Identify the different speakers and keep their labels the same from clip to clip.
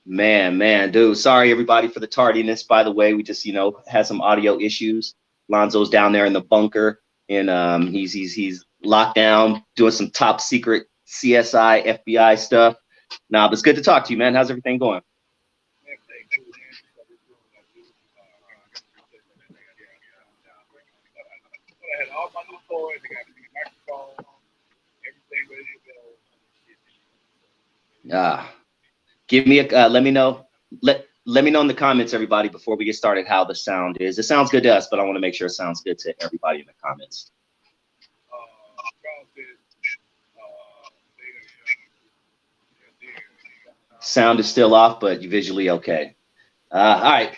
Speaker 1: Man, dude. Sorry, everybody, for the tardiness. By the way, we just, had some audio issues. Lonzo's down there in the bunker, and he's locked down, doing some top secret CSI, FBI stuff. Nah, but it's good to talk to you, man. How's everything going? Give me let me know. Let me know in the comments, everybody, before we get started, how the sound is. It sounds good to us, but I want to make sure it sounds good to everybody in the comments. Sound is still off, but visually okay. All right.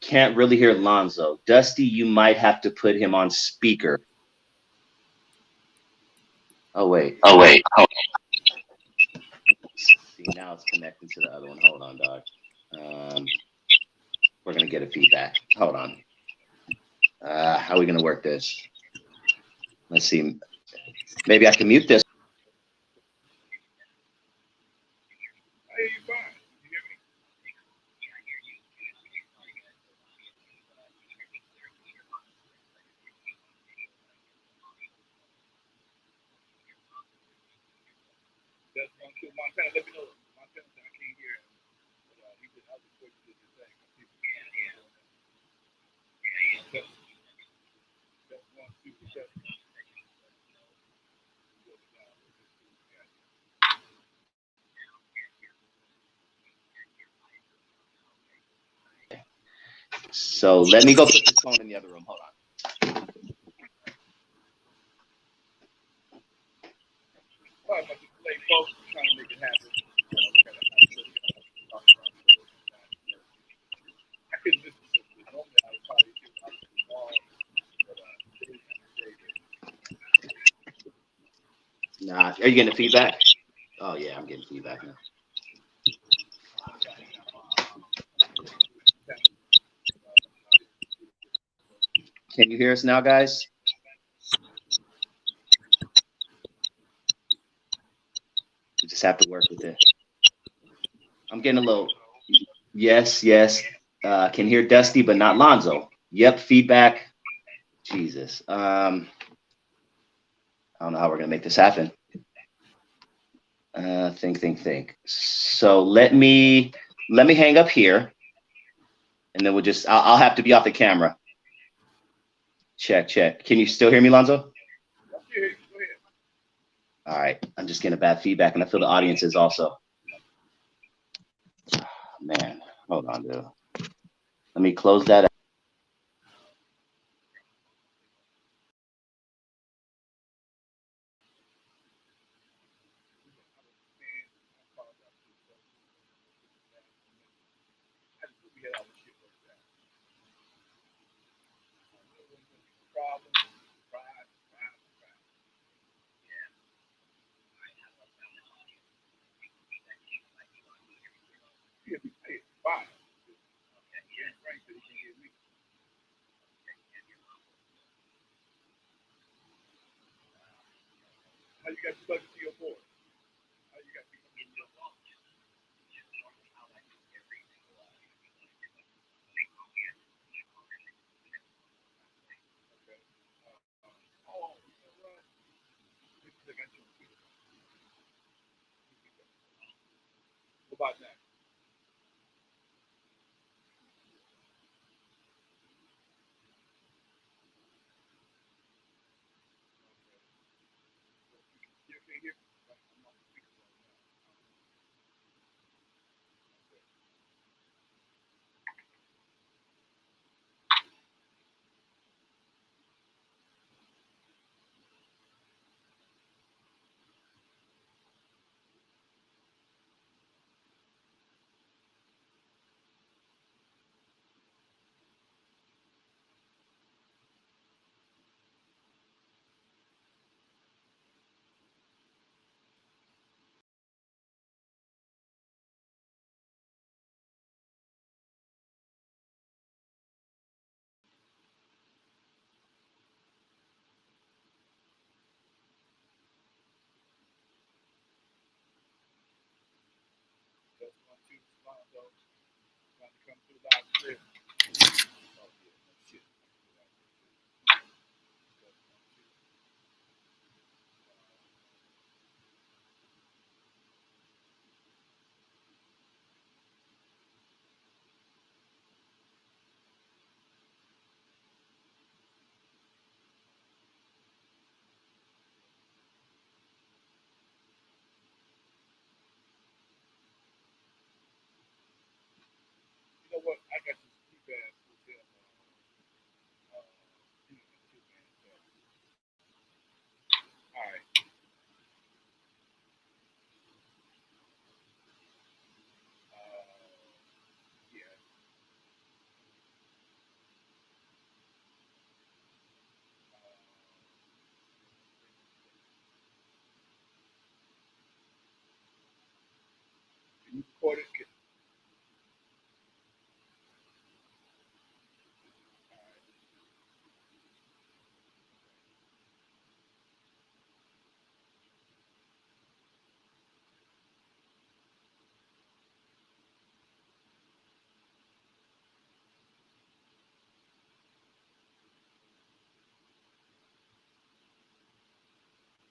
Speaker 1: Can't really hear Lonzo. Dusty, you might have to put him on speaker. Oh, wait. See, now it's connecting to the other one. Hold on, dog. We're going to get a feedback. Hold on. How are we going to work this? Let's see. Maybe I can mute this. So let me go put this phone in the other room. Hold on. Nah, are you getting feedback? Oh yeah, I'm getting feedback now. Can you hear us now, guys? You just have to work with it. I'm getting a little. Yes. Can hear Dusty, but not Lonzo. Yep, feedback. Jesus. I don't know how we're gonna make this happen. Think. So let me hang up here, and then I'll have to be off the camera. Check. Can you still hear me, Lonzo? All right. I'm just getting a bad feedback, and I feel the audience is also. Oh, man, hold on, dude. Let me close that out.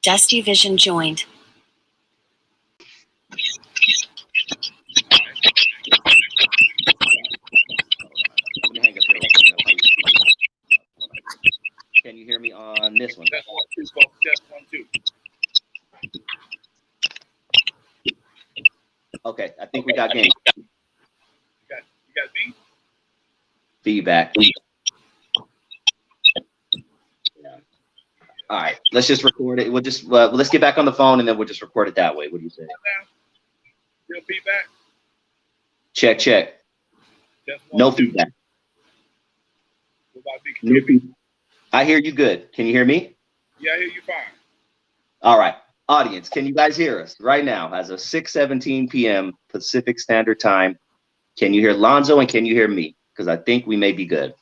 Speaker 2: Dusty Vision joined.
Speaker 1: Let me hang up here. Can you hear me on this one?
Speaker 3: Test 1, 2, folks. Test 1, 2.
Speaker 1: Okay, I think we got game.
Speaker 3: You got me?
Speaker 1: Feedback. Yeah. All right, let's just record it. We'll just let's get back on the phone and then we'll just record it that way. What do you say?
Speaker 3: Still feedback?
Speaker 1: Check, check.
Speaker 3: Test 1,
Speaker 1: No
Speaker 3: 2.
Speaker 1: feedback.
Speaker 3: What about me? Can you hear me?
Speaker 1: I hear you good. Can you hear me?
Speaker 3: Yeah, I hear you fine.
Speaker 1: All right. Audience, can you guys hear us right now as of 6:17 p.m. Pacific Standard Time? Can you hear Lonzo and can you hear me? Because I think we may be good.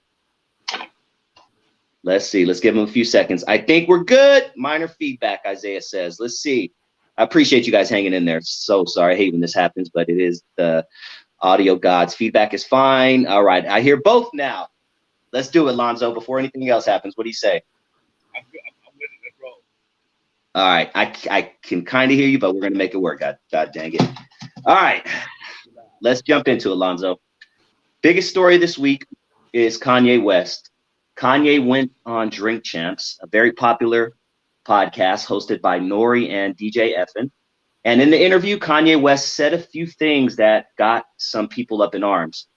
Speaker 1: Let's see. Let's give him a few seconds. I think we're good. Minor feedback, Isaiah says. Let's see. I appreciate you guys hanging in there. So sorry. I hate when this happens, but it is the audio gods. Feedback is fine. All right. I hear both now. Let's do it, Lonzo, before anything else happens. What do you say?
Speaker 3: I'm good. I'm with it. Let's roll.
Speaker 1: All right. I can kind of hear you, but we're going to make it work. God dang it. All right. Let's jump into it, Lonzo. Biggest story this week is Kanye West. Kanye went on Drink Champs, a very popular podcast hosted by N.W.A and DJ Effin. And in the interview, Kanye West said a few things that got some people up in arms.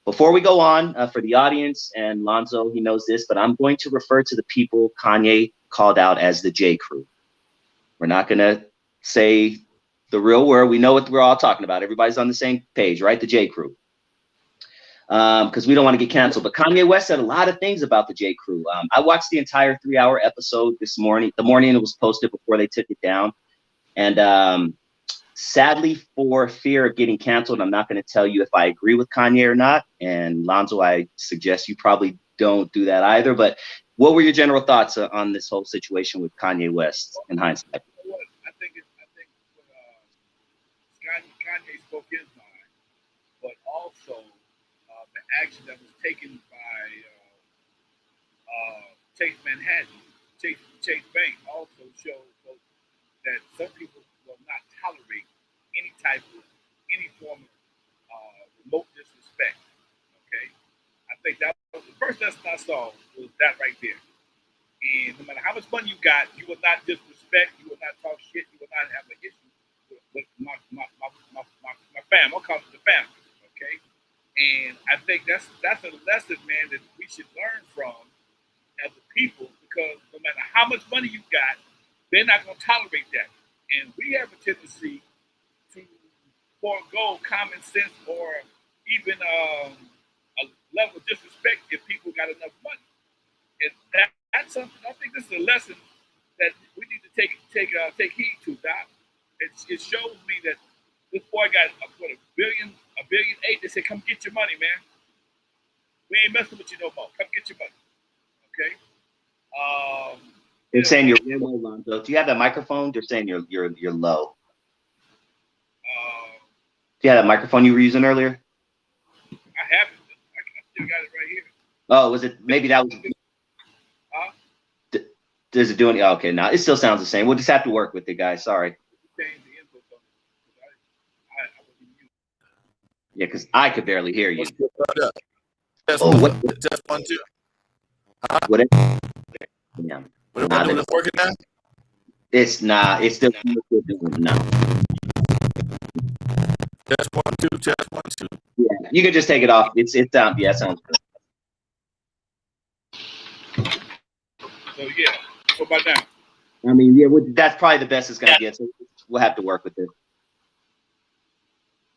Speaker 1: Before we go on, for the audience, and Lonzo, he knows this, but I'm going to refer to the people Kanye called out as the J Crew. We're not going to say the real word. We know what we're all talking about. Everybody's on the same page, right? The J Crew. Because we don't want to get canceled. But Kanye West said a lot of things about the J Crew. I watched the entire 3-hour episode this morning. The morning it was posted before they took it down. And sadly, for fear of getting canceled, I'm not going to tell you if I agree with Kanye or not. And Lonzo, I suggest you probably don't do that either. But what were your general thoughts on this whole situation with Kanye West in hindsight?
Speaker 3: I think Kanye spoke his mind, but also the action that was taken by Chase Bank also showed that some people will not tolerate any form of remote disrespect. Okay, I think that was the first lesson I saw was that right there. And no matter how much money you got, you will not disrespect, you will not talk shit, you will not have an issue with my family. I'll call it the family. Okay, and I think that's a lesson, man, that we should learn from as a people, because no matter how much money you got, they're not going to tolerate that. And we have a tendency to forego common sense or even a level of disrespect if people got enough money. And that's something, I think this is a lesson that we need to take heed to, Doc. It shows me that this boy got $1.8 billion. They said, come get your money, man. We ain't messing with you no more. Come get your money. Okay.
Speaker 1: They're saying you're low, Lonzo. Do you have that microphone? They're saying you're low. Do you have that microphone you were using earlier?
Speaker 3: I have it. still got it right here.
Speaker 1: Oh, was it? Maybe that was.
Speaker 3: Huh?
Speaker 1: Does it do any? Oh, okay, now it still sounds the same. We'll just have to work with it, guys. Sorry.
Speaker 3: Change the input on it. I wasn't using
Speaker 1: Yeah, because I could barely hear you.
Speaker 2: Just
Speaker 1: Oh, what?
Speaker 2: just 1 2. Huh?
Speaker 1: What? Yeah.
Speaker 2: What am I doing? It's working now.
Speaker 1: It's not. It's still doing now.
Speaker 2: Just 1 2. Just 1 2.
Speaker 1: Yeah, you can just take it off. It's down. Yeah, sounds good.
Speaker 3: So yeah. What about now?
Speaker 1: I mean, yeah, that's probably the best it's gonna get. So we'll have to work with it.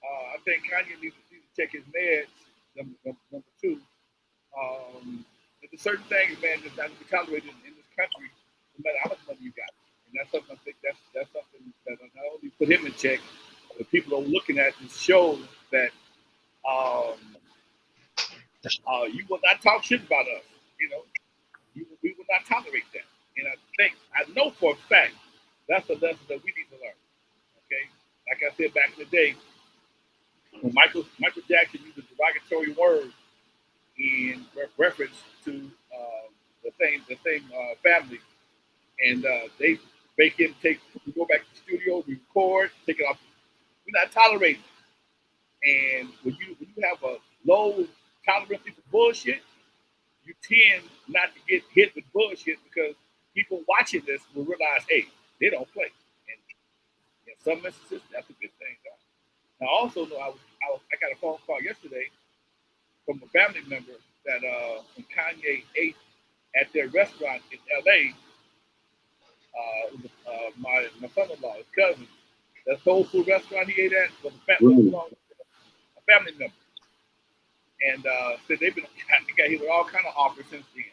Speaker 3: I think Kanye needs to check his meds. Number two. There's certain things, man, that's not to be tolerated in this country, no matter how much money you got. And that's something I think that's something that not only put him in check, but people are looking at to show that you will not talk shit about us. You know, we will not tolerate that. And I know for a fact that's a lesson that we need to learn. Okay, like I said back in the day, when Michael Jackson used a derogatory word in reference to the same family, and they make him we go back to the studio, we record, take it off. We're not tolerating it. And when you have a low tolerance for bullshit, you tend not to get hit with bullshit because people watching this will realize, hey, they don't play. And in some instances, that's a good thing. I also know I got a phone call yesterday from a family member that when Kanye ate at their restaurant in L.A., my son-in-law, his cousin, that soul food restaurant he ate at was a family member. And said they got hit with all kind of offers since then.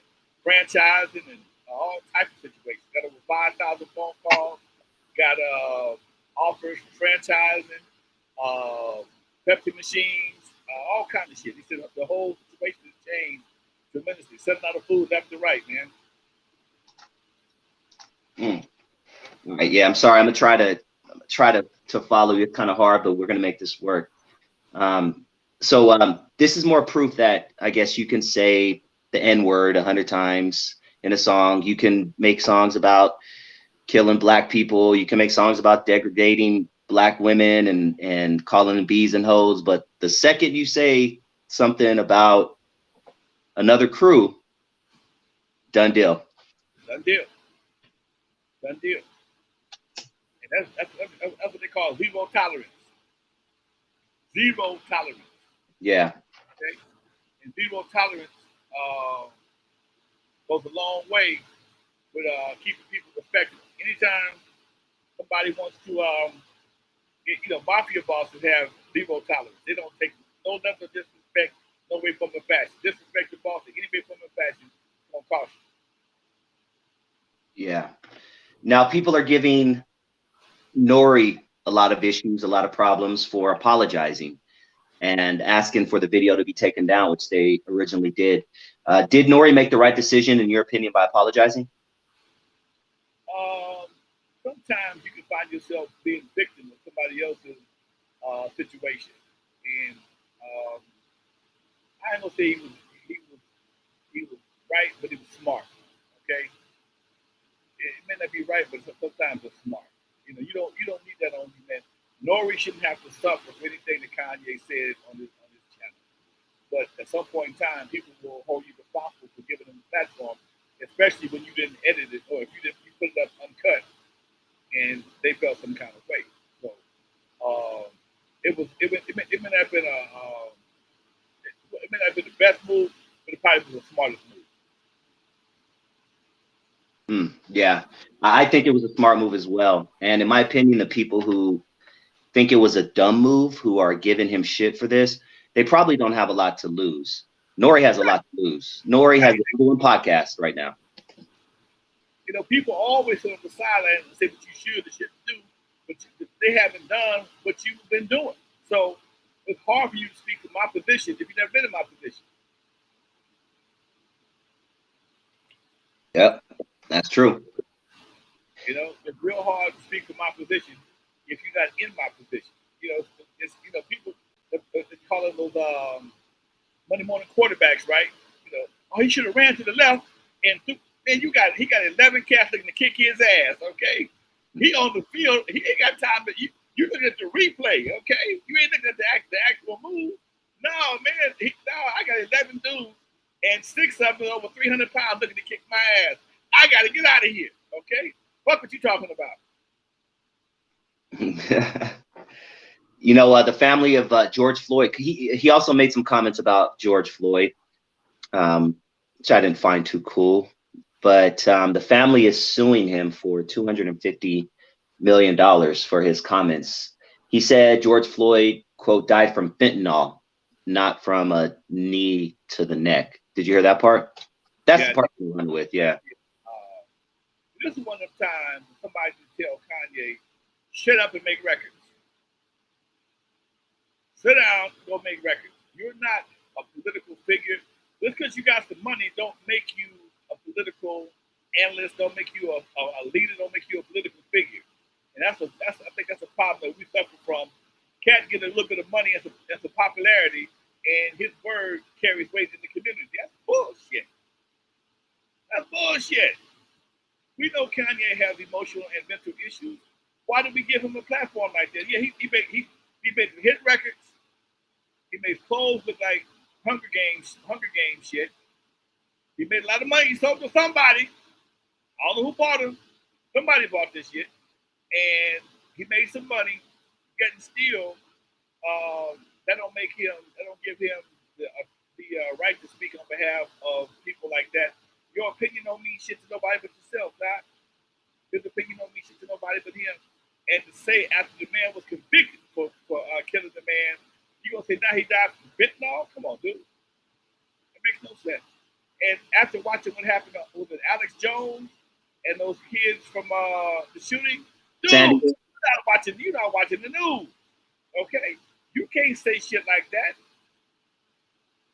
Speaker 3: Franchising and all types of situations. Got over 5,000 phone calls. Got offers for franchising, Pepsi machines, all kinds of shit. He said the whole situation has changed tremendously. Selling out of food left and right, man.
Speaker 1: Right, yeah, I'm sorry. I'm gonna try to follow you. It's kind of hard, but we're gonna make this work. So this is more proof that I guess you can say the N-word 100 times in a song. You can make songs about killing black people. You can make songs about degrading black women and calling them bees and hoes. But the second you say something about another crew, done deal.
Speaker 3: Done deal. Done deal. And that's what they call zero tolerance. Zero tolerance.
Speaker 1: Yeah.
Speaker 3: Okay? And zero tolerance goes a long way with keeping people respected. Anytime somebody wants to, mafia bosses have zero tolerance. They don't take no level of disrespect, no way, form, or fashion. Disrespect the boss in any way, form, or fashion, on caution.
Speaker 1: Yeah. Now people are giving N.W.A a lot of issues, a lot of problems for apologizing and asking for the video to be taken down, which they originally did. Did N.W.A make the right decision, in your opinion, by apologizing?
Speaker 3: Sometimes you can find yourself being victim of somebody else's situation, and I ain't gonna say he was right, but he was smart. Okay, it may not be right, but sometimes it's smart. You don't need that on you, man. N.W.A shouldn't have to suffer for anything that Kanye said on this channel. But at some point in time, people will hold you responsible for giving them a platform, especially when you didn't edit it or if you put it up uncut and they felt some kind of way. So it may not have been it may not have been the best move, but it probably was the smartest move.
Speaker 1: Yeah, I think it was a smart move as well. And in my opinion, the people who think it was a dumb move, who are giving him shit for this, they probably don't have a lot to lose. N.W.A has a lot to lose. N.W.A has a cool podcast right now.
Speaker 3: People always sit on the sideline and say what you should or shouldn't do, but they haven't done what you've been doing. So it's hard for you to speak from my position if you've never been in my position.
Speaker 1: Yep, that's true.
Speaker 3: It's real hard to speak from my position if you're not in my position. It's people they call it those Monday morning quarterbacks, right? You know, oh, he should have ran to the left and man, he got 11 cats looking to kick his ass. Okay, he on the field. He ain't got time to you looking at the replay. Okay, you ain't looking at the actual move. No, man. I got 11 dudes and 6 of them over 300 pounds looking to kick my ass. I got to get out of here. Okay, what you talking about?
Speaker 1: You know, the family of George Floyd, he also made some comments about George Floyd, which I didn't find too cool. But the family is suing him for $250 million for his comments. He said George Floyd, quote, died from fentanyl, not from a knee to the neck. Did you hear that part? That's the part we run with, yeah.
Speaker 3: This is one of the times somebody should tell Kanye, shut up and make records. Sit down, go make records. You're not a political figure. Just because you got some money don't make you a political analyst, don't make you a leader, don't make you a political figure. And I think that's a problem that we suffer from. Cat get a little bit of money and some popularity, and his word carries weight in the community. That's bullshit. That's bullshit. We know Kanye has emotional and mental issues. Why did we give him a platform like that? Yeah, he made hit records. He made clothes look like Hunger Games shit. He made a lot of money. He sold to somebody. I don't know who bought him. Somebody bought this shit. And he made some money. Getting still, that don't give him the right to speak on behalf of people like that. Your opinion don't mean shit to nobody but yourself, Doc. His opinion don't mean shit to nobody but him. And to say after the man was convicted for killing the man, you gonna say now he died from fentanyl? Come on, dude. It makes no sense. And after watching what happened with Alex Jones and those kids from the shooting, dude, you're not watching the news. Okay? You can't say shit like that.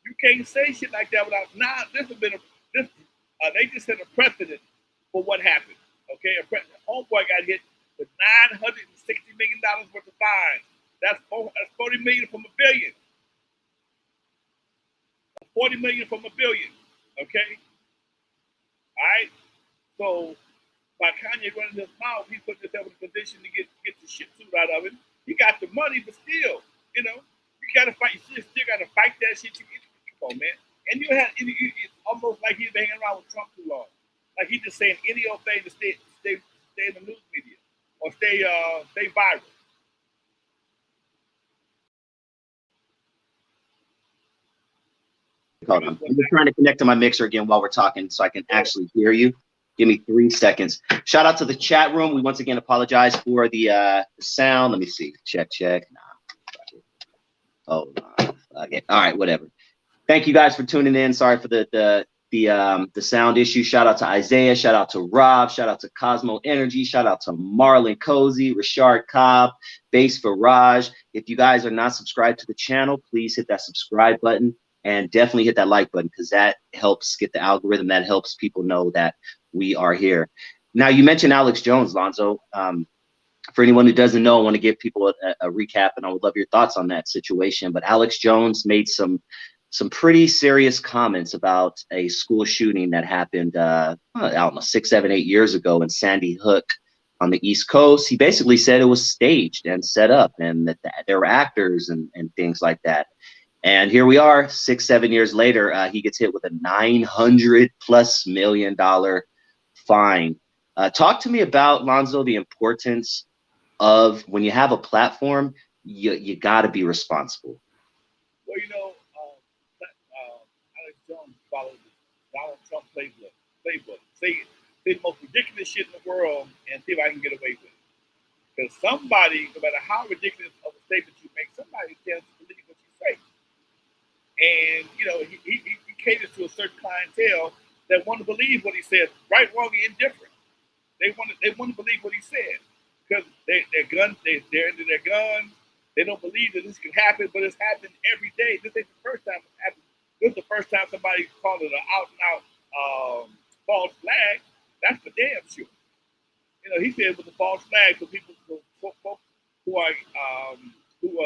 Speaker 3: You can't say shit like that without they just set a precedent for what happened. Okay, homeboy got hit with $960 million worth of fines. That's $40 million from $1 billion. 40 million from $1 billion. Okay? Alright? So by Kanye running his mouth, he put himself in a position to get the shit suit out of it. He got the money, but still, you gotta fight. You still gotta fight that shit. Come on, man. And it's almost like he's been hanging around with Trump too long. Like he's just saying any old thing to stay in the news media or stay viral.
Speaker 1: Hold on. I'm just trying to connect to my mixer again while we're talking so I can actually hear you. Give me 3 seconds. Shout out to the chat room. We once again apologize for the sound. Let me see. Check. Nah. Hold on. Okay. All right. Whatever. Thank you guys for tuning in. Sorry for the sound issue. Shout out to Isaiah. Shout out to Rob. Shout out to Cosmo Energy. Shout out to Marlon Cozy, Rashard Cobb, Base for Raj. If you guys are not subscribed to the channel, please hit that subscribe button and definitely hit that like button because that helps get the algorithm. That helps people know that we are here. Now, you mentioned Alex Jones, Lonzo. For anyone who doesn't know, I want to give people a recap, and I would love your thoughts on that situation. But Alex Jones made some pretty serious comments about a school shooting that happened, I don't know, 6, 7, 8 years ago in Sandy Hook on the East Coast. He basically said it was staged and set up and that there were actors and things like that. And here we are 6, 7 years later, he gets hit with a $900+ million fine. Talk to me about, Lonzo, the importance of when you have a platform, you got to be responsible.
Speaker 3: Well, Alex Jones followed the Donald Trump playbook. Say the most ridiculous shit in the world and see if I can get away with it. Because somebody, no matter how ridiculous of a statement you make, somebody tends to believe what you say. And he caters to a certain clientele that want to believe what he says, right, wrong, and indifferent. They want to believe what he said because they're into their guns. They don't believe that this can happen, but it's happening every day. This ain't the first time it's happened. This is the first time somebody called it an out-and-out false flag. That's for damn sure. He said it was a false flag for people who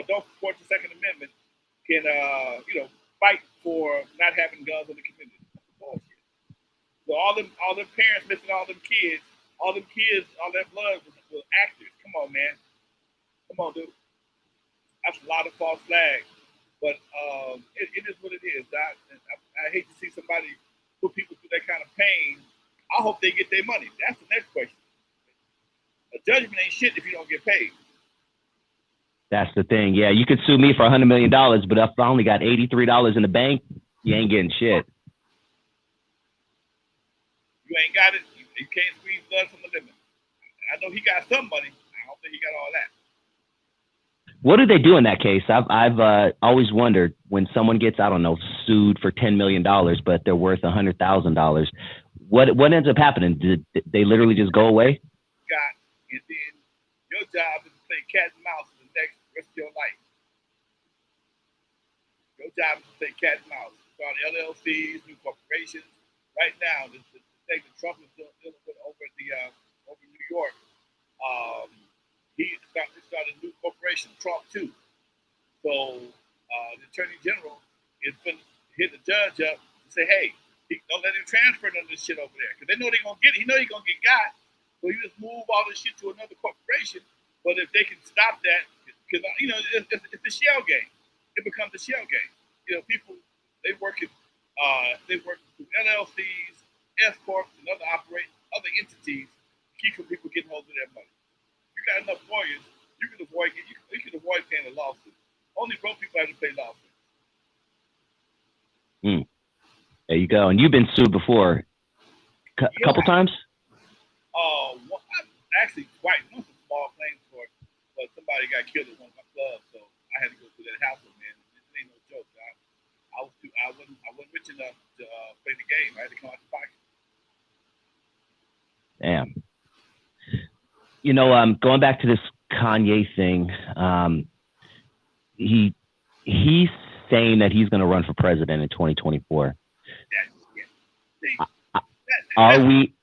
Speaker 3: don't support the Second Amendment can fight for not having guns in the community. That's bullshit. So all them parents missing all them kids, all that blood was actors. Come on, man. Come on, dude. That's a lot of false flags. But it is what it is. I hate to see somebody put people through that kind of pain. I hope they get their money. That's the next question. A judgment ain't shit if you don't get paid.
Speaker 4: That's the thing. Yeah, you could sue me for $100 million, but if I only got $83 in the bank, you ain't getting shit.
Speaker 3: You ain't got it. You can't squeeze blood from the lemon. I know he got some money. I don't think he got all that.
Speaker 4: What do they do in that case? I've always wondered when someone gets, I don't know, sued for $10 million, but they're worth $100,000. What ends up happening? Did they literally just go away?
Speaker 3: And then your job is to play cat and mouse for the rest of your life. Your job is to play cat and mouse. Start LLCs, new corporations. Right now, the thing that Trump is dealing with over New York, he started a new corporation, Trump 2. So the Attorney General is going to hit the judge up and say, hey, don't let him transfer none of this shit over there. Because they know they're going to get it. He know he's going to get got. So you just move all this shit to another corporation. But if they can stop that, because, it's the shell game. It becomes a shell game. People, they work through LLCs, S Corps, and other entities to keep from people getting hold of their money. If you got enough lawyers, you can avoid paying a lawsuit. Only broke people have to pay lawsuits.
Speaker 4: There you go. And you've been sued before, couple times?
Speaker 3: Actually, twice. Once a small claims court, but somebody got killed at one of my clubs, so I had to go through that house, man. It ain't no joke. I wasn't rich enough to play the game. I had to come out the pocket.
Speaker 4: Damn. Going back to this Kanye thing, he's saying that he's going to run for president in 2024. Are we?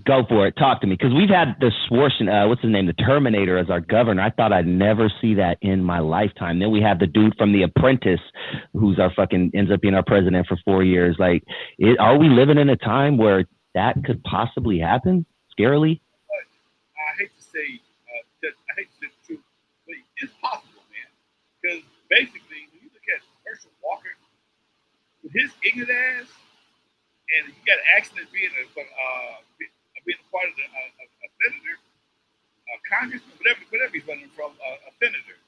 Speaker 4: Go for it. Talk to me. Because we've had the Schwarzenegger, what's his name? The Terminator as our governor. I thought I'd never see that in my lifetime. Then we have the dude from The Apprentice who's ends up being our president for 4 years. Are we living in a time where that could possibly happen? Scarily?
Speaker 3: I hate to say the truth, but it's possible, man. Because basically, when you look at Herschel Walker, with his ignorant ass, and he got an accident being a part of a senator, a congressman, whatever he's running from, a senator.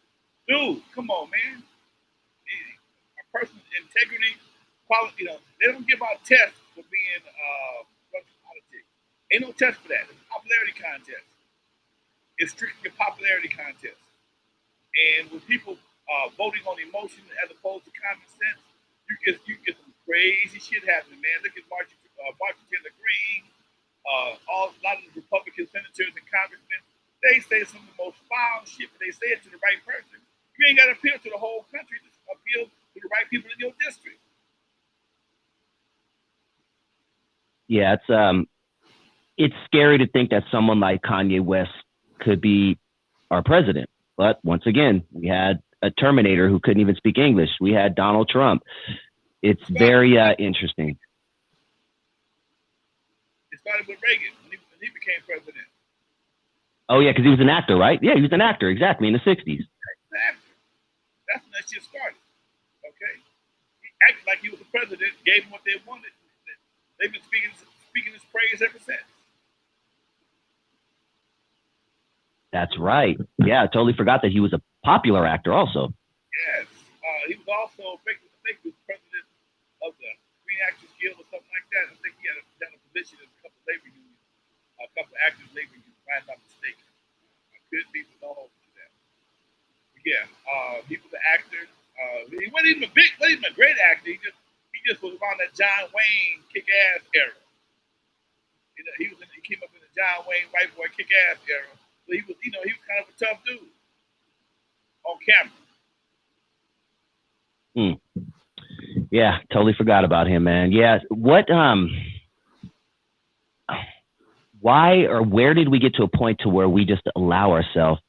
Speaker 3: Dude, come on, man. A person's integrity, quality, they don't give out tests for being running for politics. Ain't no test for that. It's a popularity contest. It's strictly a popularity contest. And with people voting on emotion as opposed to common sense, you get some crazy shit happening, man. Look at Martin Taylor Greene, a lot of the Republican senators and congressmen. They say some of the most foul shit, but they say it to the right person. You ain't got to appeal to the whole country. Just appeal to the right people in your district.
Speaker 4: Yeah, it's scary to think that someone like Kanye West could be our president. But once again, we had a Terminator who couldn't even speak English. We had Donald Trump. It's very interesting.
Speaker 3: It started with Reagan when he became president.
Speaker 4: Oh, yeah, because he was an actor, right? Yeah, he was an actor, exactly, in the 60s.
Speaker 3: Exactly. That's when that shit started. Okay? He acted like he was the president, gave them what they wanted. They've been speaking his praise ever since.
Speaker 4: That's right. Yeah, I totally forgot that he was a popular actor also.
Speaker 3: Yes. He was also, I think he was president of the Screen Actors Guild or something like that. I think he had a position in a couple of labor unions, a couple of actors' labor unions, if I'm not mistaken. I could be, but don't hold me to that. But yeah, he was an actor. He wasn't even a great actor. He just was around that John Wayne kick-ass era. He came up in the John Wayne white boy kick-ass era. So he was kind of a tough dude on camera.
Speaker 4: Yeah, totally forgot about him, man. Yeah, why or where did we get to a point to where we just allow ourselves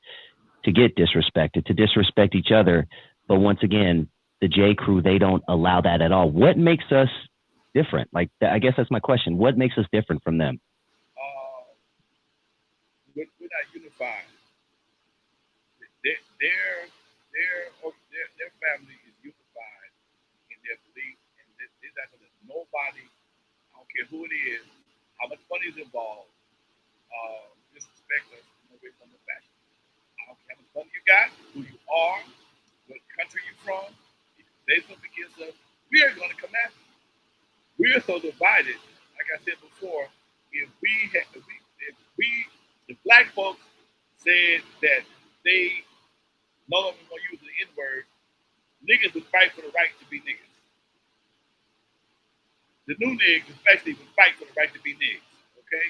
Speaker 4: to get disrespected, to disrespect each other? But once again, the J Crew, they don't allow that at all. What makes us different? Like, I guess that's my question. What makes us different from them?
Speaker 3: We're not unified. Their family is unified in their belief, and they're not going to let nobody, I don't care who it is, how much money is involved, disrespect us away from the fashion. I don't care how much money you got, who you are, what country you're from. If you say something against us, we are going to come after you. We are so divided. Like I said before, if black folks said that they no longer going to use the N-word, niggas would fight for the right to be niggas. The new niggas especially would fight for the right to be niggas. Okay?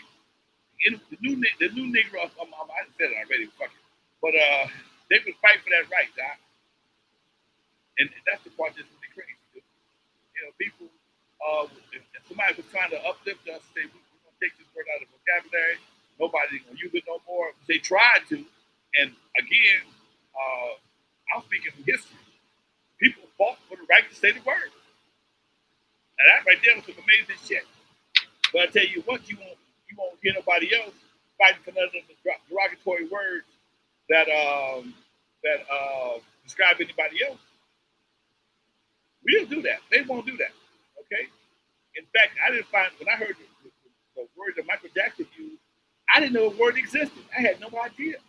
Speaker 3: The new nigga, I said it already, fuck it. But they would fight for that right, Doc. And that's the part that's really crazy. You know, people, if somebody was trying to uplift us, say we're going to take this word out of the vocabulary, nobody's going to use it no more. They tried to, and again, I'm speaking from history. People fought for the right to say the word. And that right there was some amazing shit. But I tell you what, you won't hear nobody else fighting for none of the derogatory words that describe anybody else. We'll do that. They won't do that. Okay? In fact, I didn't find, when I heard the word that Michael Jackson used, I didn't know a word existed. I had no idea.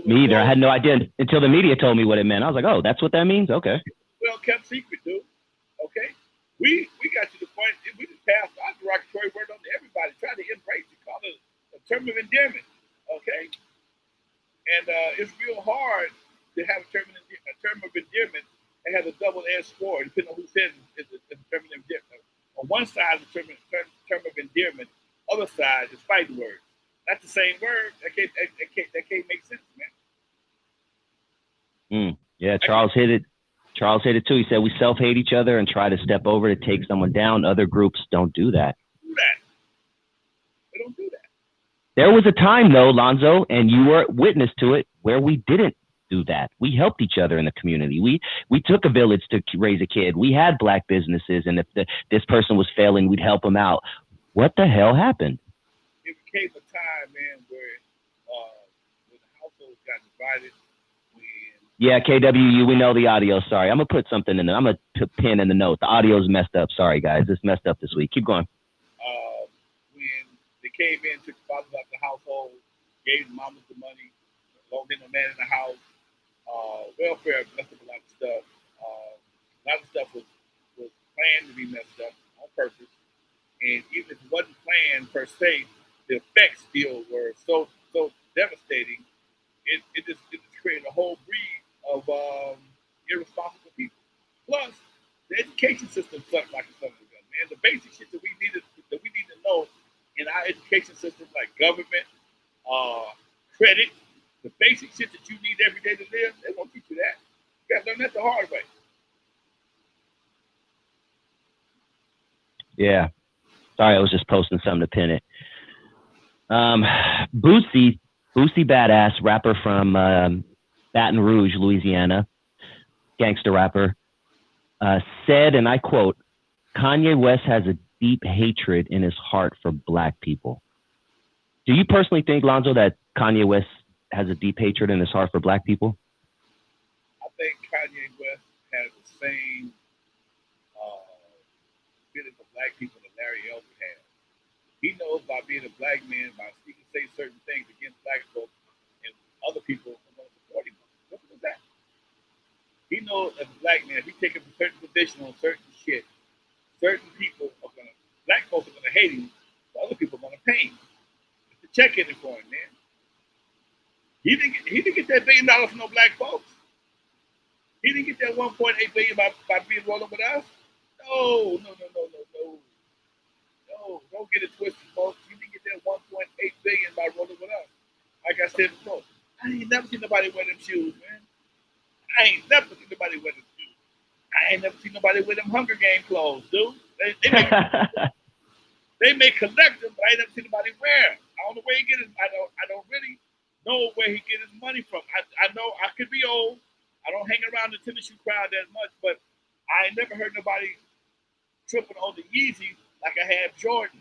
Speaker 4: Me either. I had no idea until the media told me what it meant. I was like, oh, that's what that means? Okay.
Speaker 3: Well kept secret, dude. Okay? We got to the point, we just passed our derogatory word on to everybody, try to embrace it, call it a term of endearment. Okay? And it's real hard to have a term of endearment and has a double-edged sword, depending on who says it's a term of endearment. On one side, the term of endearment, other side is fighting words. That's the same word. That can't make sense, man.
Speaker 4: Yeah, Charles hit it. Charles hit it too. He said we self-hate each other and try to step over to take someone down. Other groups don't do that.
Speaker 3: They don't do that.
Speaker 4: There was a time though, Lonzo, and you were witness to it, where we didn't do that. We helped each other in the community. We took a village to raise a kid. We had black businesses, and if this person was failing, we'd help them out. What the hell happened?
Speaker 3: It became a time, man, where the households got divided.
Speaker 4: Yeah, KWU, we know the audio. Sorry, I'm going to put something in there. I'm going to pin in the note. The audio's messed up. Sorry, guys. It's messed up this week. Keep going.
Speaker 3: When they came in, took the fathers out of the household, gave the mamas the money, loaned in a man in the house, welfare messed up a lot of stuff. A lot of stuff was planned to be messed up on purpose. And even if it wasn't planned per se, the effects still were so devastating. It just created a whole breed of irresponsible people. Plus, the education system sucked like a son of a gun, man. The basic shit that we need to know in our education system, like government, credit, the basic shit that you need every day to live, they won't teach you that. You got to learn that the hard way.
Speaker 4: Yeah. Sorry, I was just posting something to pin it. Boosie Badass, rapper from Baton Rouge, Louisiana, gangster rapper, said, and I quote, Kanye West has a deep hatred in his heart for black people. Do you personally think, Lonzo, that Kanye West has a deep hatred in his heart for black people?
Speaker 3: I think Kanye West has the same feeling for black people that Larry Elder has. He knows by being a black man, he can say certain things against black folks, and other people are going to support him. What was that? He knows as a black man, if he takes a certain position on certain shit, certain people black folks are going to hate him, but other people are going to pay him. It's a check in it for him, man. He didn't get that $1 billion from no black folks. He didn't get that $1.8 billion by being rolling with us. No. No, don't get it twisted, folks. You didn't get that $1.8 billion by rolling with us. Like I said before, I ain't never seen nobody wear them shoes, man. I ain't never seen nobody wear them shoes. I ain't never seen nobody wear them Hunger Game clothes, dude. They may collect them, but I ain't never seen nobody wear them. I don't know where he get his. I don't really know where he get his money from. I know I could be old. I don't hang around the tennis shoe crowd that much, but I ain't never heard nobody tripping on the Yeezy like I have Jordan.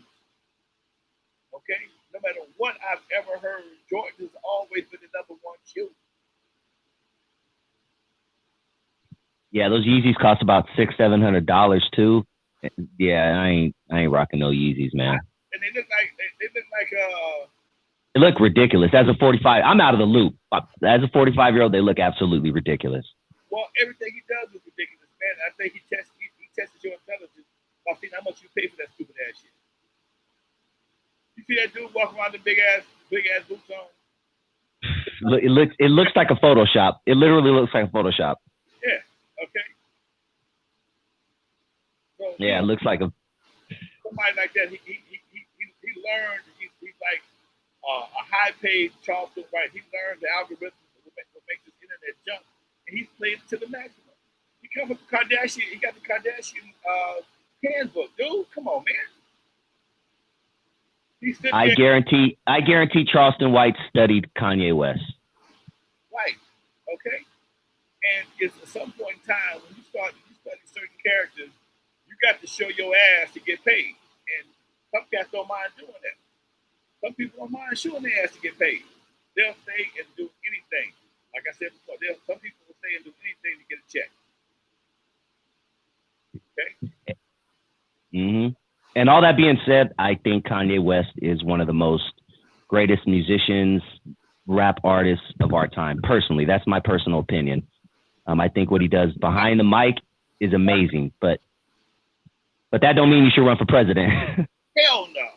Speaker 3: Okay? No matter what I've ever heard, Jordan has always been the #1 shoe.
Speaker 4: Yeah, those Yeezys cost about $600-700 too. Yeah, I ain't rocking no Yeezys, man.
Speaker 3: And they look like
Speaker 4: They look ridiculous. As a 45, I'm out of the loop. As a 45-year-old, they look absolutely ridiculous.
Speaker 3: well, everything he does is ridiculous, man. I think he tests your intelligence by seeing how much you pay for that stupid ass shit. You see that dude walking around the big ass boots on?
Speaker 4: It looks like a Photoshop. It literally looks like a Photoshop.
Speaker 3: Yeah. Okay. So,
Speaker 4: Yeah, it looks like a.
Speaker 3: somebody like that. He learned. He's like a high-paid Charleston White. He learned the algorithm that makes this internet jump, and he's played it to the maximum. He comes from Kardashian. He got the Kardashian handbook, dude. Come on, man.
Speaker 4: I guarantee Charleston White studied Kanye West.
Speaker 3: Right. Okay. And it's at some point in time when you start certain characters, you got to show your ass to get paid. And some cats don't mind doing that. Some people don't mind showing their ass to get paid. They'll stay and do anything. Like I said before, some people will stay and do anything to get a check. Okay.
Speaker 4: Mm-hmm. And all that being said, I think Kanye West is one of the most greatest musicians, rap artists of our time. Personally, that's my personal opinion. I think what he does behind the mic is amazing, but that don't mean you should run for president.
Speaker 3: Hell no.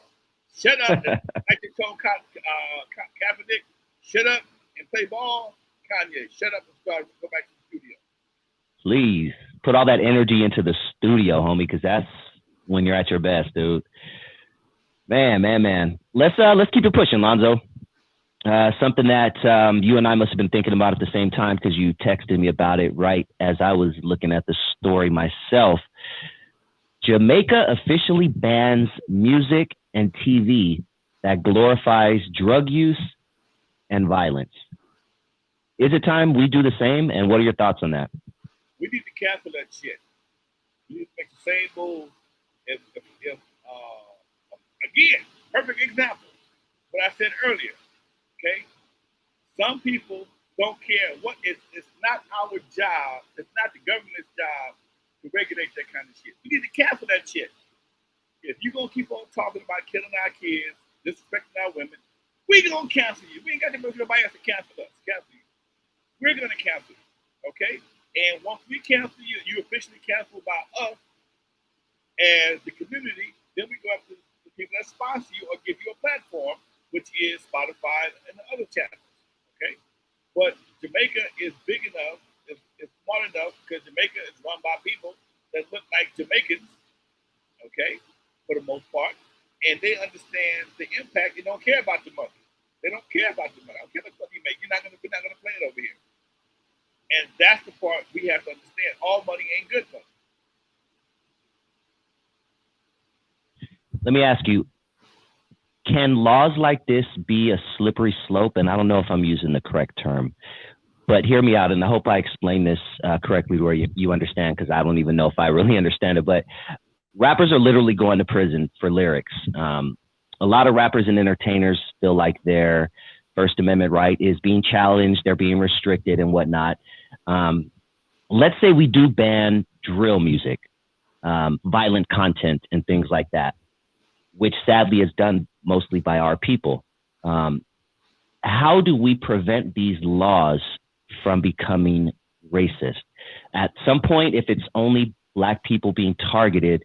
Speaker 3: Shut up. Like they told Kaepernick, shut up and play ball. Kanye, shut up and go back to the studio.
Speaker 4: Please put all that energy into the studio, homie, because that's when you're at your best, dude. Man. Let's keep it pushing, Lonzo. Something that you and I must have been thinking about at the same time because you texted me about it right as I was looking at the story myself. Jamaica officially bans music and TV that glorifies drug use and violence. Is it time we do the same? And what are your thoughts on that?
Speaker 3: We need to cancel that shit. We need to make the same move. If again, perfect example. What I said earlier. Okay, some people don't care what it's not our job. It's not the government's job to regulate that kind of shit. We need to cancel that shit. If you're gonna keep on talking about killing our kids, disrespecting our women, we gonna cancel you. We ain't got to go to nobody else to cancel us. Cancel you. We're gonna cancel you. Okay? And once we cancel you, you officially canceled by us as the community. Then we go up to the people that sponsor you or give you a platform, which is Spotify and the other channels. Okay? But Jamaica is big enough, it's smart enough, because Jamaica is run by people that look like Jamaicans, okay, for the most part, and they understand the impact. They don't care about the money. They don't care about the money. I don't care what you make. We're not gonna play it over here. And that's the part we have to understand. All money ain't good money.
Speaker 4: Let me ask you, can laws like this be a slippery slope? And I don't know if I'm using the correct term, but hear me out. And I hope I explain this correctly where you understand, because I don't even know if I really understand it. But rappers are literally going to prison for lyrics. A lot of rappers and entertainers feel like their First Amendment right is being challenged. They're being restricted and whatnot. Let's say we do ban drill music, violent content and things like that, which sadly is done mostly by our people. How do we prevent these laws from becoming racist? At some point, if it's only Black people being targeted,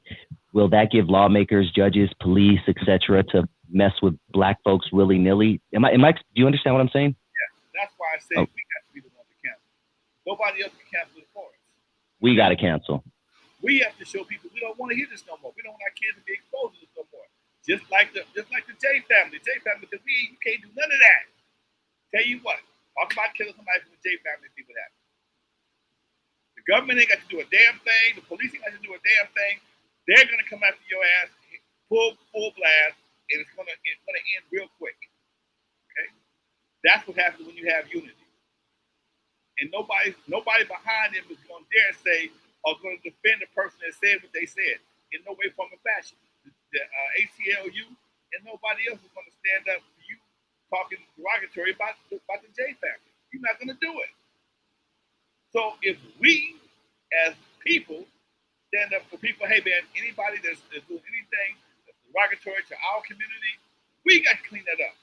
Speaker 4: will that give lawmakers, judges, police, etc., to mess with Black folks willy-nilly? Do you understand what I'm saying?
Speaker 3: Yeah, that's why I say we got to be the ones to cancel. Nobody else can cancel it for us.
Speaker 4: We got to cancel.
Speaker 3: We have to show people we don't want to hear this no more. We don't want our kids to be exposed to this no more. Just like the J family. J family, because you can't do none of that. Tell you what, talk about killing somebody from the J family, see what happens. The government ain't got to do a damn thing. The police ain't got to do a damn thing. They're gonna come after your ass full blast, and it's gonna end real quick. Okay, that's what happens when you have unity. And nobody behind them is gonna dare say, are going to defend the person that said what they said in no way, form, or fashion. The ACLU and nobody else is going to stand up for you talking derogatory about the J family. You're not going to do it. So if we, as people, stand up for people, hey man, anybody that's doing anything that's derogatory to our community, we got to clean that up.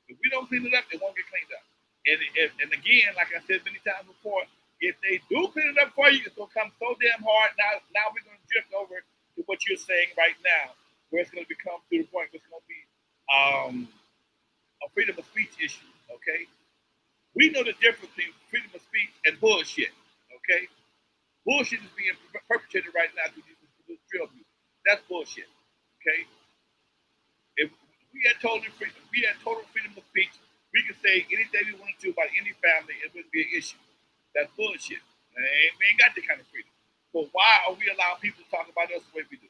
Speaker 3: If we don't clean it up, it won't get cleaned up. And again, like I said many times before, if they do clean it up for you, it's going to come so damn hard. Now we're going to drift over to what you're saying right now, where it's going to become to the point where it's going to be a freedom of speech issue, okay? We know the difference between freedom of speech and bullshit, okay? Bullshit is being perpetrated right now through this drill music. That's bullshit, okay? If we had total freedom of speech, we could say anything we wanted to about any family, it wouldn't be an issue. That's bullshit. We ain't got that kind of freedom. So why are we allowing people to talk about us the way we do?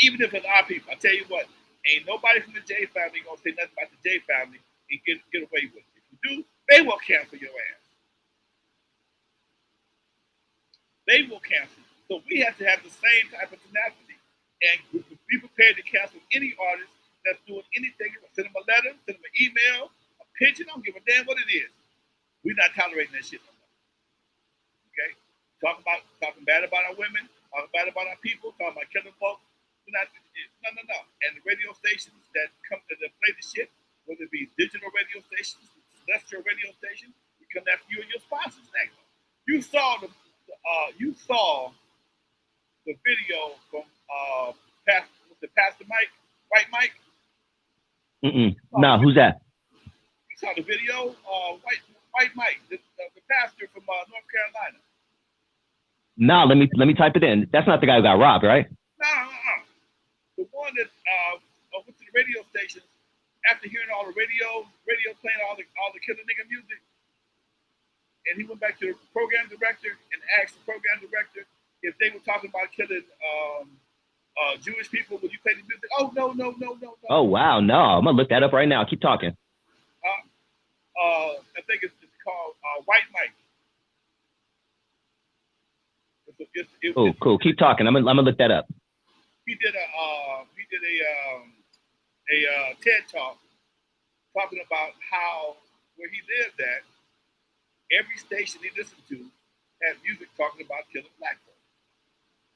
Speaker 3: Even if it's our people, I tell you what, ain't nobody from the J family gonna say nothing about the J family and get away with it. If you do, they will cancel your ass. They will cancel. So we have to have the same type of tenacity and be prepared to cancel any artist that's doing anything. Send them a letter, send them an email, a pigeon, I don't give a damn what it is. We're not tolerating that shit no more. Okay? Talking bad about our women, talking bad about our people, talking about killing folks. No. And the radio stations that come to play the shit, whether it be digital radio stations, celestial radio stations, we come after you and your sponsors next. You saw the video from Pastor Mike, White Mike.
Speaker 4: No, who's that?
Speaker 3: You saw the video, White Mike, the pastor from North Carolina.
Speaker 4: No, let me type it in. That's not the guy who got robbed, right?
Speaker 3: No. The one that went to the radio stations after hearing all the radio playing all the killer nigga music, and he went back to the program director and asked the program director if they were talking about killing Jewish people. Would you play the music? Oh no.
Speaker 4: Oh wow, no! I'm gonna look that up right now. Keep talking.
Speaker 3: I think it's called White Mike.
Speaker 4: Oh, cool. Keep talking. I'm gonna look that up.
Speaker 3: He did a TED talk talking about how where he lived at, every station he listened to had music talking about killing black folks.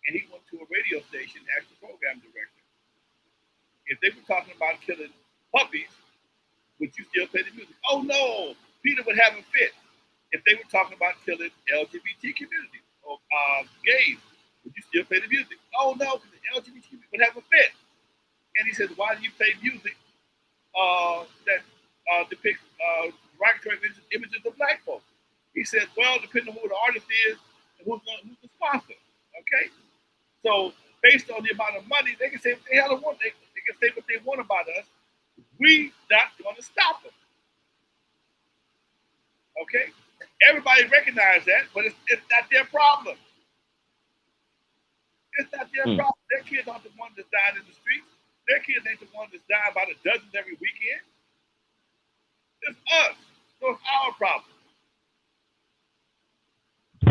Speaker 3: And he went to a radio station and asked the program director, if they were talking about killing puppies, would you still play the music? Oh no, Peter would have a fit. If they were talking about killing LGBT community or gays, would you still play the music? Oh no, because the LGBT would have a fit. And he says, why do you play music that depicts derogatory images of black folks? He says, well, depending on who the artist is and who's the sponsor. Okay? So based on the amount of money, they can say what the hell they want. They can say what they want about us. We not going to stop them. Okay? Everybody recognize that, but it's not their problem. It's not their problem. Their kids aren't the ones that's dying in the streets. Their kids ain't the ones that's dying by the dozens every weekend. It's us. So it's our problem.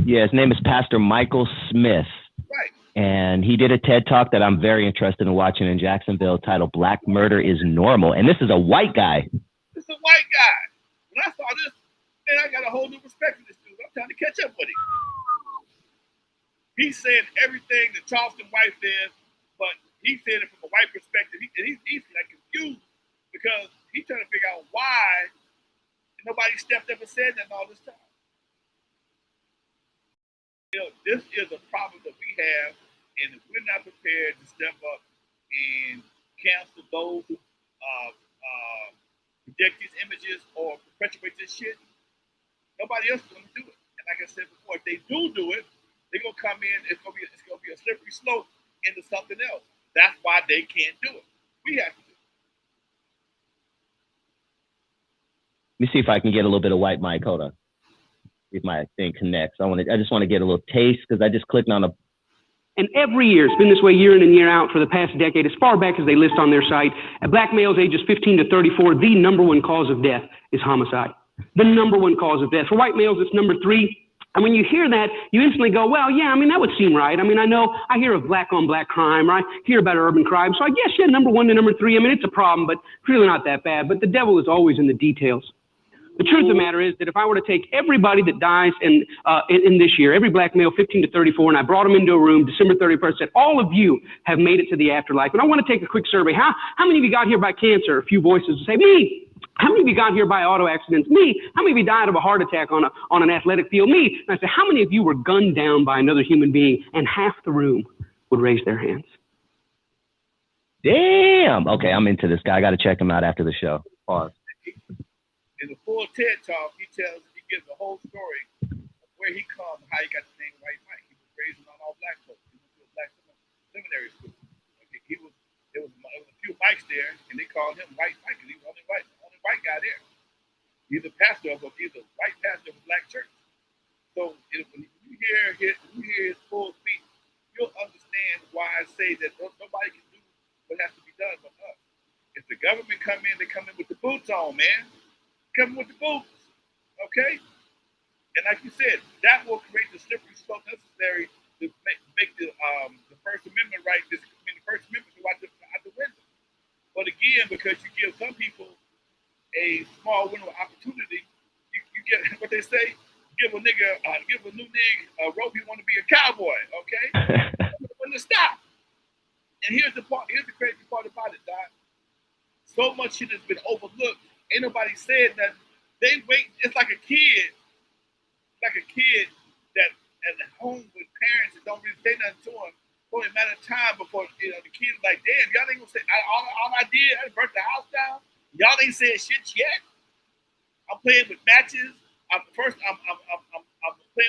Speaker 4: Yeah, his name is Pastor Michael Smith.
Speaker 3: Right.
Speaker 4: And he did a TED talk that I'm very interested in watching in Jacksonville titled Black Murder is Normal. And this is a white guy.
Speaker 3: This is a white guy. When I saw this, man, I got a whole new respect for this dude. I'm trying to catch up with him. He's saying everything that Charleston White says, but he's saying it from a white perspective. He's like confused because he's trying to figure out why nobody stepped up and said that all this time. You know, this is a problem that we have, and if we're not prepared to step up and cancel those who project these images or perpetuate this shit, nobody else is going to do it. And like I said before, if they do it, they're going to come in, it's going to be a slippery slope into something else. That's why they can't do it. We have to do it.
Speaker 4: Let me see if I can get a little bit of White Mike. Hold on. See if my thing connects. I just want to get a little taste because I just clicked on a.
Speaker 5: And every year, it's been this way year in and year out for the past decade, as far back as they list on their site. At black males ages 15 to 34, the number one cause of death is homicide. The number one cause of death. For white males, it's number 3. And when you hear that, you instantly go, well, yeah, I mean, that would seem right. I mean, I hear of black on black crime, or I hear about urban crime. So I guess, yeah, number 1 to number 3, I mean, it's a problem, but it's really not that bad. But the devil is always in the details. The truth of the matter is that if I were to take everybody that dies in this year, every black male 15 to 34, and I brought them into a room December 31st, said, all of you have made it to the afterlife. And I want to take a quick survey. How many of you got here by cancer? A few voices would say, me. How many of you got here by auto accidents? Me. How many of you died of a heart attack on an athletic field? Me. And I said, how many of you were gunned down by another human being? And half the room would raise their hands.
Speaker 4: Damn. Okay, I'm into this guy. I got to check him out after the show. Pause.
Speaker 3: In the full TED Talk, he gives the whole story of where he comes, how he got the name White Mike. He was raised on all black folks. He went to a black seminary school. Okay, there was a few Mikes there, and they called him White Mike because he was the only white guy there. He's a pastor of a white pastor of a black church. So when you hear his full speech, you'll understand why I say that nobody can do what has to be done but us. If the government come in, they come in with the boots on, man. Come with the boots, okay? And like you said, that will create the slippery slope necessary to make the First Amendment right. The First Amendment go out the window. But again, because you give some people a small window of opportunity, you get what they say. Give a new nigga a rope. He want to be a cowboy, okay? When to stop. And here's the crazy part about it, Doc. So much shit has been overlooked. Ain't nobody said that. They wait. It's like a kid that at home with parents that don't really say nothing to him. It's only a matter of time before the kid is like, damn, y'all ain't gonna say all I did. I burnt the house down. Y'all ain't said shit yet. I'm playing with matches. I'm playing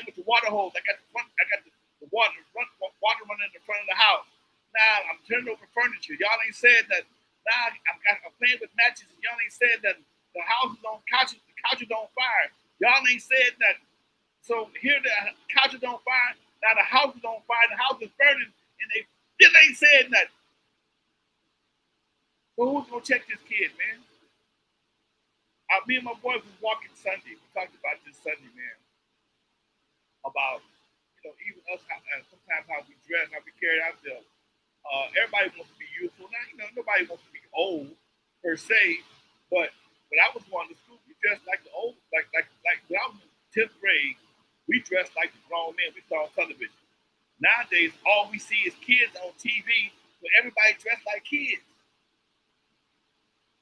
Speaker 3: with the water hose. I got the water running in the front of the house. Now I'm turning over furniture. Y'all ain't said that. Now I'm playing with matches, and y'all ain't said that the house is on couches. The couches on fire. Y'all ain't said that. So here the couches on fire. Now the house is on fire. The house is burning, and they still ain't said nothing. So who's gonna check this kid, man? Me and my boys was walking Sunday. We talked about this Sunday, man. About even us, sometimes how we dress, how we carry ourselves. Everybody wants to be youthful. Now, nobody wants to be old per se, but when I was going to school, we dressed like the old, like when I was in 10th grade, we dressed like the grown men we saw on television. Nowadays, all we see is kids on TV, so everybody dressed like kids.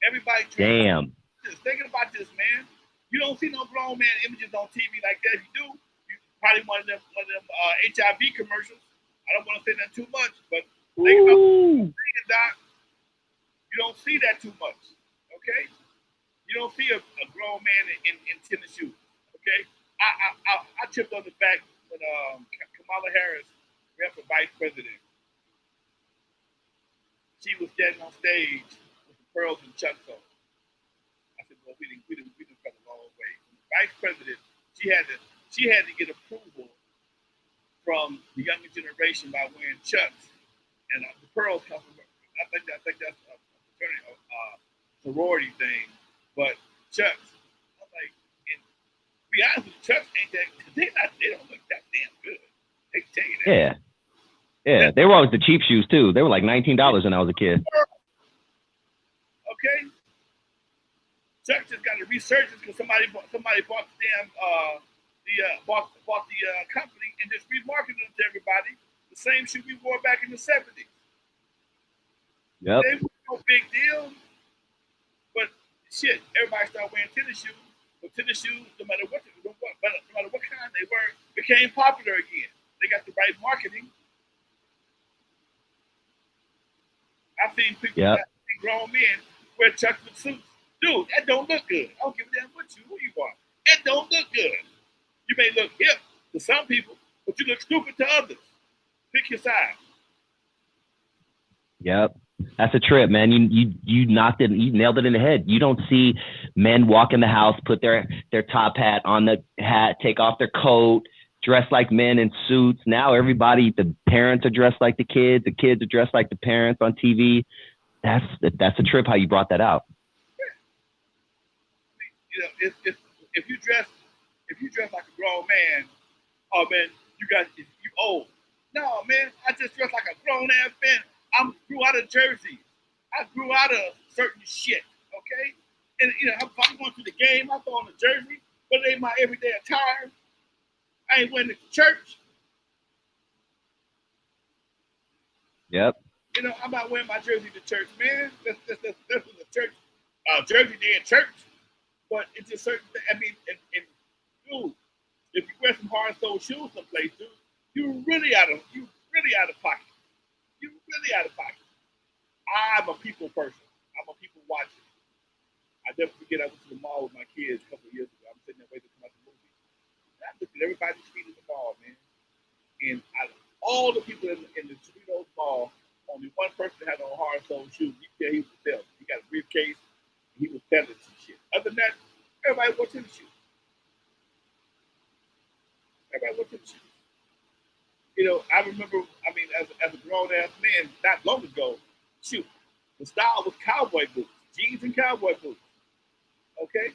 Speaker 3: Everybody dressed.
Speaker 4: Damn.
Speaker 3: Thinking about this, man. You don't see no grown man images on TV like that. If you do, you probably one of them HIV commercials. I don't want to say that too much, but think about it, Doc. You don't see that too much, okay? You don't see a grown man in tennis shoes, okay? I tripped on the fact when Kamala Harris ran for vice president. She was standing on stage with the pearls and chucks on. I said, well, we didn't come a long way. Vice president, she had to get approval from the younger generation by wearing chucks, and the pearls come from. I think that's a sorority thing, but chucks. I'm like, and to be honest with you, chucks ain't that. They don't look that damn good. They can tell you that.
Speaker 4: Yeah. They were always the cheap shoes too. They were like $19 when I was a kid.
Speaker 3: Okay. Chucks just got a resurgence because somebody bought the damn bought the company and just remarketed them to everybody. The same shoe we wore back in the 70s.
Speaker 4: Yep.
Speaker 3: They were no big deal, but shit, everybody started wearing tennis shoes. But tennis shoes, no matter what kind they were, became popular again. They got the right marketing. I've seen people, grown men, wear chucks with suits. Dude, that don't look good. I don't give a damn who you are. It don't look good. You may look hip to some people, but you look stupid to others. Pick your side.
Speaker 4: Yep. That's a trip, man. You knocked it, you nailed it in the head. You don't see men walk in the house, put their top hat on the hat, take off their coat, dress like men in suits. Now everybody, the parents are dressed like the kids are dressed like the parents on TV. That's a trip how you brought that out.
Speaker 3: You know, if you dress like a grown man, Oh man, you old. No man, I just dress like a grown ass man. I grew out of jerseys. I grew out of certain shit. Okay, and you know, if I'm going to the game, I throw on a jersey, but it ain't my everyday attire. I ain't wearing it to church.
Speaker 4: Yep.
Speaker 3: You know, I'm not wearing my jersey to church, man. That's what the church, jersey day at church. But it's just certain. I mean, and dude, if you wear some hard sole shoes someplace, dude, you really out of pocket. You really out of pocket. I'm a people person. I'm a people watcher. I never forget. I went to the mall with my kids a couple of years ago. I'm sitting there waiting to come out the movie. And I looked at everybody's feet in the mall, man. And out of all the people in the Cerritos Mall, only one person had on hard sole shoes. You can tell he was a salesman. He got a briefcase. And he was peddling some shit. Other than that, everybody wore tennis shoes. Everybody wore tennis shoes. You know, I remember, I mean, as a grown-ass man, not long ago, shoot, the style was cowboy boots, jeans and cowboy boots, okay?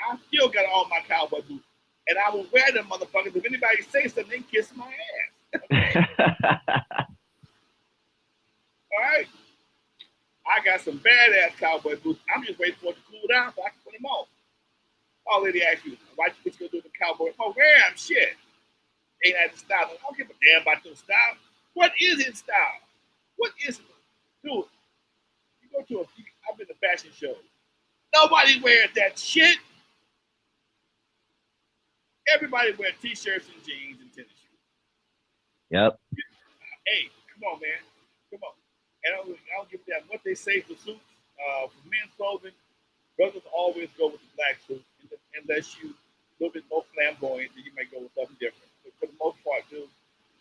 Speaker 3: I still got all my cowboy boots, and I will wear them motherfuckers. If anybody say something, kiss my ass, okay? All right? I got some badass cowboy boots. I'm just waiting for it to cool down so I can put them on. Oh, lady asked you, why you gonna do the cowboy? Oh, wear them, shit. Ain't that the style? I don't give a damn about your style. What is in style? What is it? Dude, you go to I've been to fashion shows. Nobody wears that shit. Everybody wears t-shirts and jeans and tennis shoes.
Speaker 4: Yep.
Speaker 3: Hey, come on, man. Come on. And I don't give a damn what they say for suits. For men's clothing, brothers always go with the black suit unless you a little bit more flamboyant, then you might go with something different. But for the most part, dude,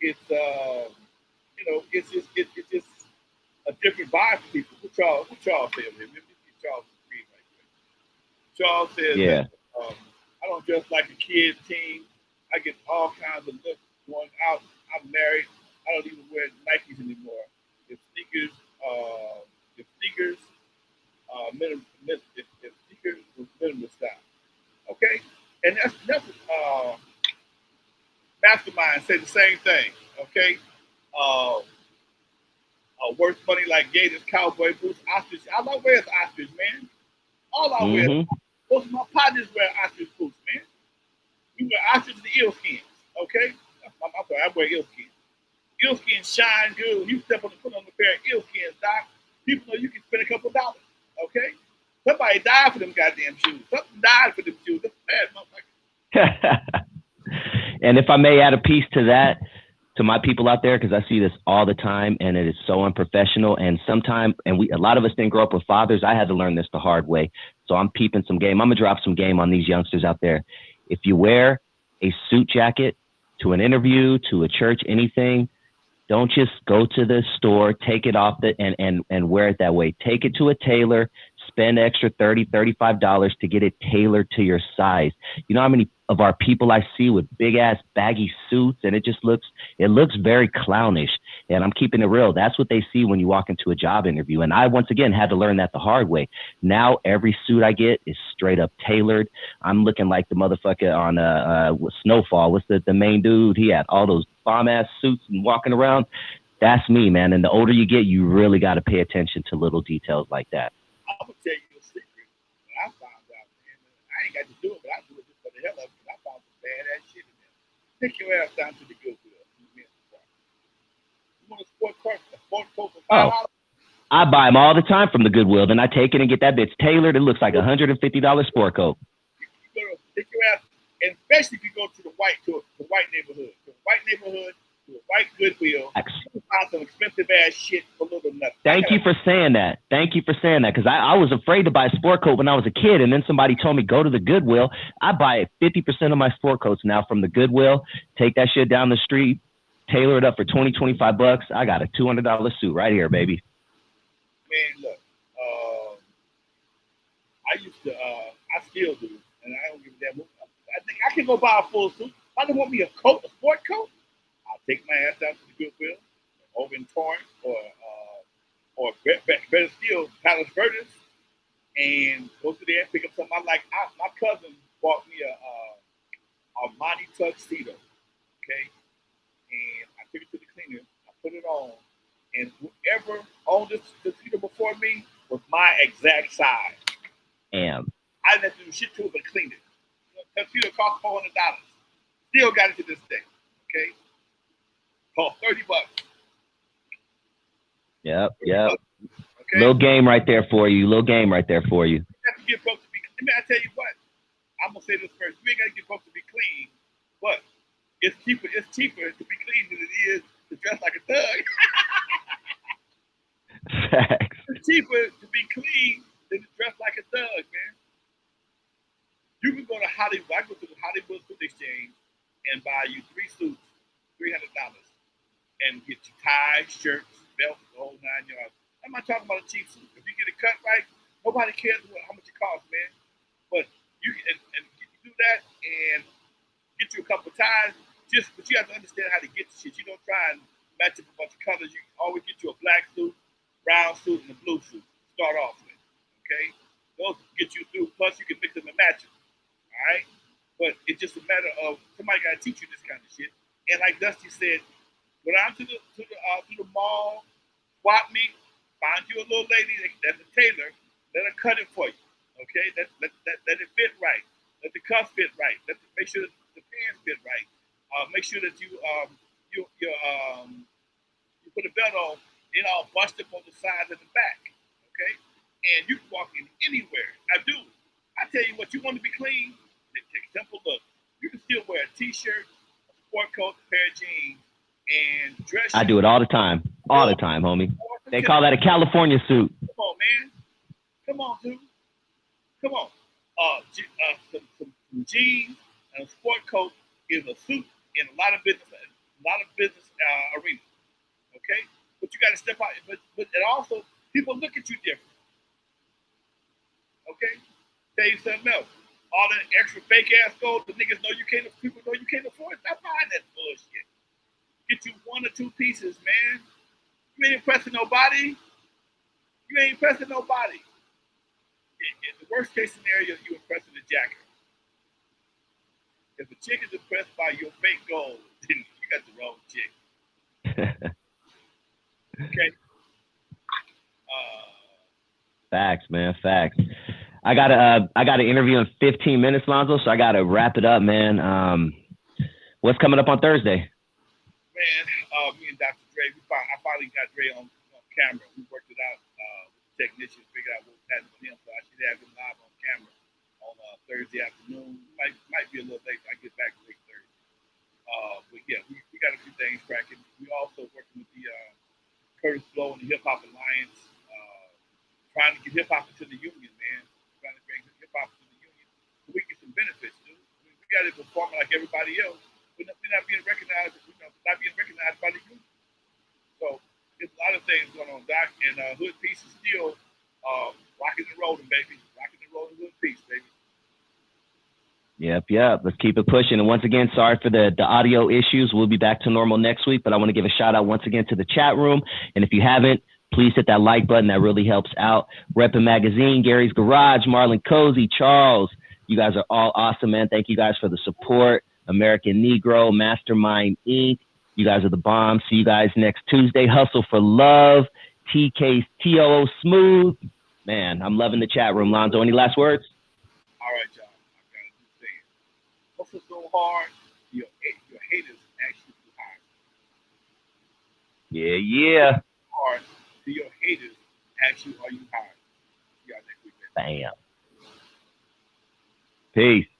Speaker 3: it's you know, it's just a different vibe for people. What Charles said over here? Let me get Charles to read right there. Charles says
Speaker 4: Yeah.
Speaker 3: that I don't dress like a kid teen. I get all kinds of looks going out. I'm married. I don't even wear Nikes anymore. If sneakers was minimal style. Okay? And that's Mastermind say the same thing. Okay? Worth money like Gators, cowboy boots, ostrich. I like wearing ostrich, man. All I wear, most of my partners wear ostrich boots, man. We wear ostrich and eel skins, okay? I'm sorry, I wear eel skins. Eel skins shine good. When you put on a pair of eel skins, Doc, people know you can spend a couple dollars, okay? Somebody died for them goddamn shoes. Something died for them shoes. That's bad, motherfucker.
Speaker 4: And if I may add a piece to that, to my people out there, because I see this all the time and it is so unprofessional. And sometimes, a lot of us didn't grow up with fathers. I had to learn this the hard way. So I'm peeping some game. I'm going to drop some game on these youngsters out there. If you wear a suit jacket to an interview, to a church, anything, don't just go to the store, take it off and wear it that way. Take it to a tailor, spend extra $30, $35 to get it tailored to your size. You know how many of our people I see with big ass baggy suits, and it looks very clownish. And I'm keeping it real. That's what they see when you walk into a job interview. And I, once again, had to learn that the hard way. Now every suit I get is straight up tailored. I'm looking like the motherfucker on Snowfall. What's the main dude? He had all those bomb ass suits and walking around. That's me, man. And the older you get, you really got to pay attention to little details like that.
Speaker 3: I'm gonna tell you a secret. I found out, man. I ain't got to do it, but I do it just for the hell of it. I found some badass shit in there. Take your ass down to the Goodwill. You want a sport coat for $5?
Speaker 4: I buy them all the time from the Goodwill. Then I take it and get that bitch tailored. It looks like $150 sport coat.
Speaker 3: You go to take your ass, and especially if you go to the white neighborhood, to a white Goodwill, you find some expensive ass shit for little nothing.
Speaker 4: Thank you for saying that. Because I was afraid to buy a sport coat when I was a kid, and then somebody told me go to the Goodwill. I buy 50% of my sport coats now from the Goodwill. Take that shit down the street, tailor it up for $20, $25. I got a $200 suit right here, baby.
Speaker 3: Man, look, I still do, and I don't give a damn. I think I can go buy a full suit. If I don't want me a sport coat, I'll take my ass down to the Goodwill over in Torrance or better still, Palos Verdes, and go to there and pick up something I like. My cousin bought me a Armani tuxedo. okay? And I took it to the cleaner. I put it on, and whoever owned this tuxedo before me was my exact size.
Speaker 4: Damn.
Speaker 3: I didn't have to do shit to it but clean it. Tuxedo cost $400. Still got it to this day. Okay, cost $30.
Speaker 4: Yep.
Speaker 3: Okay.
Speaker 4: Little game right there for you. You have
Speaker 3: to get broke to be clean. I tell you what, I'm gonna say this first. You ain't gotta get broke to be clean, but it's cheaper to be clean than it is to dress like a thug.
Speaker 4: Facts.
Speaker 3: It's cheaper to be clean than to dress like a thug, man. You can go to Hollywood. I go to the Hollywood Suit Exchange and buy you 3 suits, $300, and get you ties, shirts, belts, the whole 9 yards. I'm not talking about a cheap suit. If you get it cut right, nobody cares how much it costs, man. But you do that and get you a couple of ties. But you have to understand how to get the shit. You don't try and match up a bunch of colors. You always get you a black suit, brown suit, and a blue suit. Start off with, okay? Those get you through. Plus, you can mix them and match them. All right, but it's just a matter of somebody got to teach you this kind of shit. And like Dusty said, go down to the mall, swap meet, find you a little lady that's a tailor, let her cut it for you. Okay, let it fit right, let the cuff fit right, make sure that the pants fit right. Make sure that you put a belt on, it all bust up on the sides and the back. Okay, and you can walk in anywhere. I tell you what, you want to be clean, take a simple look. You can still wear a t-shirt, a sport coat, a pair of jeans, and dress.
Speaker 4: I do it all the time. All the time, homie. They call that a California suit.
Speaker 3: Come on, man. Come on, dude. Come on. Some jeans and a sport coat is a suit in a lot of business arenas. Okay? But you got to step out. But it also, people look at you different. Okay? Tell you something else. All that extra fake ass gold, the niggas know you can't. People know you can't afford. Stop buying that bullshit. Get you 1 or 2 pieces, man. You ain't impressing nobody. In the worst case scenario, you impressing the jacker. If a chick is impressed by your fake gold, then you got the wrong chick. Okay.
Speaker 4: Facts, man. Facts. I got an interview in 15 minutes, Lonzo, so I got to wrap it up, man. What's coming up on Thursday?
Speaker 3: Man, me and Dr. Dre, I finally got Dre on camera. We worked it out with the technician, figured out what was happening with him, so I should have him live on camera on Thursday afternoon. Might be a little late. I get back late Thursday. But yeah, we got a few things cracking. We also working with the Curtis Blow and the Hip Hop Alliance, trying to get hip hop into the union, man. Trying to bring hip hop into the union so we get some benefits, dude. We got to perform like everybody else. We're not being recognized. Not being recognized by the union. So there's a lot of things going on, Doc. And Hood Peace is still rocking and rolling, baby. Rocking and rolling Hood Peace, baby.
Speaker 4: Yep. Let's keep it pushing. And once again, sorry for the audio issues. We'll be back to normal next week. But I want to give a shout out once again to the chat room. And if you haven't, please hit that like button. That really helps out. Reppin' Magazine, Gary's Garage, Marlon Cozy, Charles. You guys are all awesome, man. Thank you guys for the support. American Negro, Mastermind Inc. You guys are the bomb. See you guys next Tuesday. Hustle for Love, TK's TOO Smooth. Man, I'm loving the chat room. Lonzo, any last words?
Speaker 3: All right, y'all. I got to say it. Hustle so hard, your haters actually too hard.
Speaker 4: Yeah.
Speaker 3: Hard to your haters actually are you hired. See y'all next week.
Speaker 4: Bam. Peace.